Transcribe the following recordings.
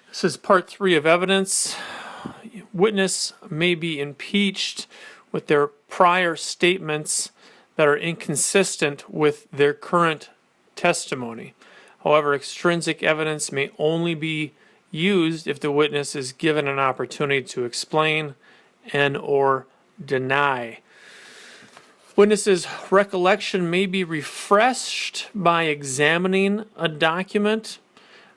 This is part 3 of evidence. Witness may be impeached with their prior statements that are inconsistent with their current testimony. However, extrinsic evidence may only be used if the witness is given an opportunity to explain and/or deny. Witness's recollection may be refreshed by examining a document.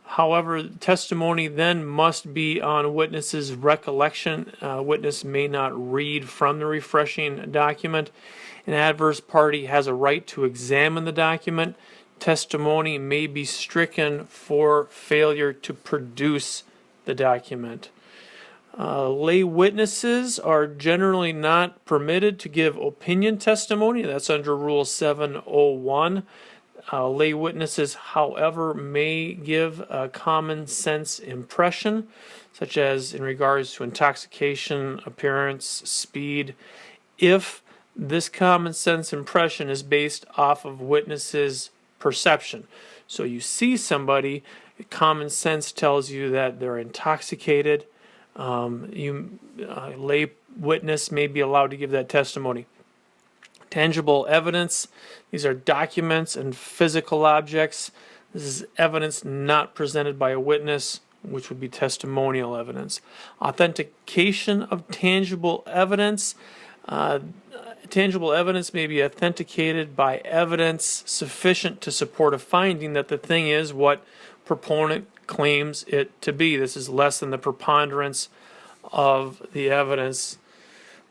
However, testimony then must be on witness's recollection. Witness may not read from the refreshing document. An adverse party has a right to examine the document. Testimony may be stricken for failure to produce the document. Lay witnesses are generally not permitted to give opinion testimony. That's under Rule 701. Lay witnesses, however, may give a common sense impression, such as in regards to intoxication, appearance, speed, if this common sense impression is based off of witnesses' perception. So you see somebody, common sense tells you that they're intoxicated. Lay witness may be allowed to give that testimony. Tangible evidence, these are documents and physical objects. This is evidence not presented by a witness, which would be testimonial evidence. Authentication of tangible evidence. Tangible evidence may be authenticated by evidence sufficient to support a finding that the thing is what proponent claims it to be. This is less than the preponderance of the evidence.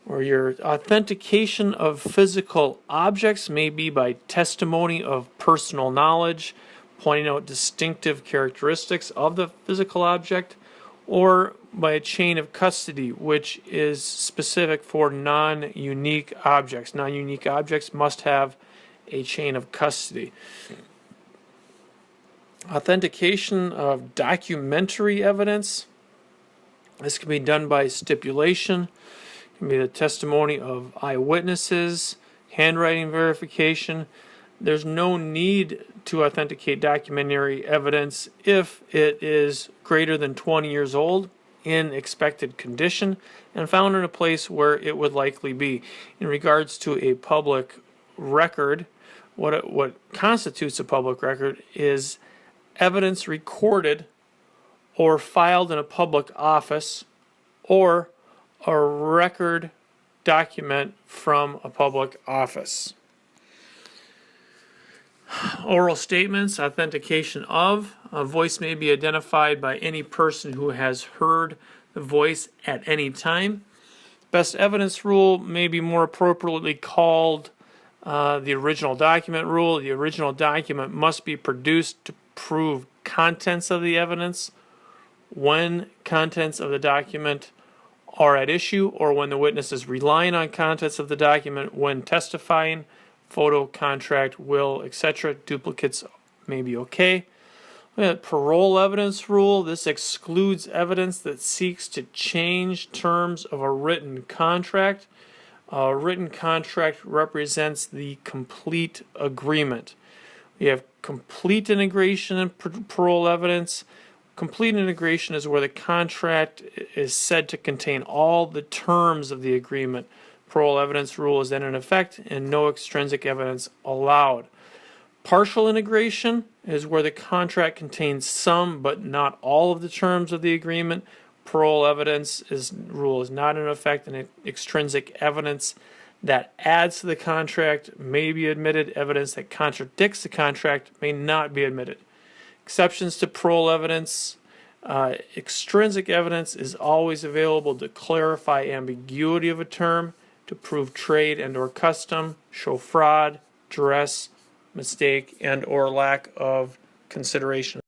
Or your authentication of physical objects may be by testimony of personal knowledge, pointing out distinctive characteristics of the physical object, or by a chain of custody, which is specific for non-unique objects. Non-unique objects must have a chain of custody. Authentication of documentary evidence. This can be done by stipulation. It can be the testimony of eyewitnesses, handwriting verification. There's no need to authenticate documentary evidence if it is greater than 20 years old, in expected condition, and found in a place where it would likely be. In regards to a public record, what constitutes a public record is evidence recorded or filed in a public office, or a record document from a public office. Oral statements, authentication of. A voice may be identified by any person who has heard the voice at any time. Best evidence rule may be more appropriately called the original document rule. The original document must be produced to prove contents of the evidence when contents of the document are at issue, or when the witness is relying on contents of the document when testifying. Photo, contract, will, etc. Duplicates may be okay. Parol evidence rule. This excludes evidence that seeks to change terms of a written contract. A written contract represents the complete agreement. We have complete integration and parol evidence. Complete integration is where the contract is said to contain all the terms of the agreement. Parol evidence rule is then in effect and no extrinsic evidence allowed. Partial integration is where the contract contains some but not all of the terms of the agreement. Parol evidence rule is not in effect, and extrinsic evidence that adds to the contract may be admitted. Evidence that contradicts the contract may not be admitted. Exceptions to parol evidence. Extrinsic evidence is always available to clarify ambiguity of a term, to prove trade and or custom, show fraud, duress, mistake, and or lack of consideration.